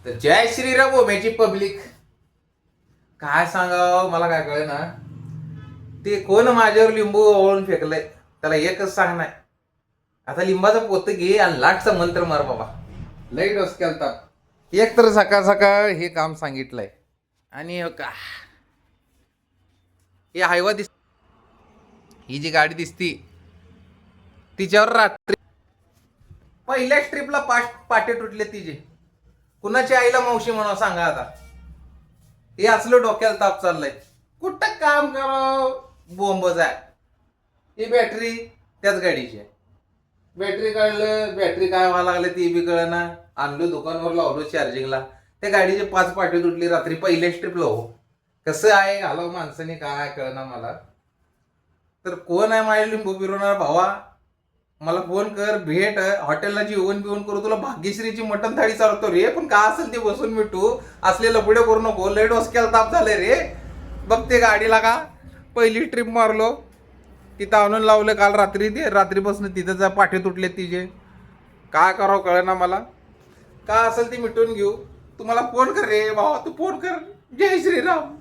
तर जय श्रीराम ओमेची पब्लिक. काय सांगावं मला काय कळे ना. ते कोण माझ्यावर लिंबू ओळून फेकलंय त्याला एकच सांगणार. आता लिंबाचं पोत घे आणि लाटचा मंत्र मार बाबा. लई डोसक्याला ताप. एक तर सकाळ सकाळ हे काम सांगितलंय आणि का हे हायवा दिस, ही जी गाडी दिसती तिच्यावर रात्री पहिल्याच ट्रिपला पाटे तुटले तिचे. कुणाच्या आईला मावशी म्हणा सांगा आता. हे असलं डोक्याला ताप चाललंय. कुठं काम करावं बोंबच आहे. ही बॅटरी त्याच गाडीची आहे. बॅटरी काढलं, बॅटरी काय व्हायला लागले ती बी कळना. आणलो दुकानावर लावलो चार्जिंगला. त्या गाडीचे 5 पाटे तुटली रात्री पहिल्याच ट्रिपला. हो कसं आहे घालावं माणसाने काय कळना मला. तर कोण आहे माझ्या लिंबू फिरवणार भावा. मला फोन कर, भेट, हॉटेलला जेवण बिवण करू, तुला भाग्यश्रीची मटण थाळी चालवतो रे. पण का असेल ते बसून मिठू असले लपडे करू नको. लय डोसक्याला ताप झाले रे. बघ ते गाडीला का पहिली ट्रिप मारलो तिथं आणून लावलं काल रात्री. ते रात्रीपासून तिथं पाठे तुटले तिचे. काय करावं कळना मला. का असेल ते मिटून घेऊ. तुम्हाला फोन कर रे भावा, तू फोन कर. जय श्रीराम.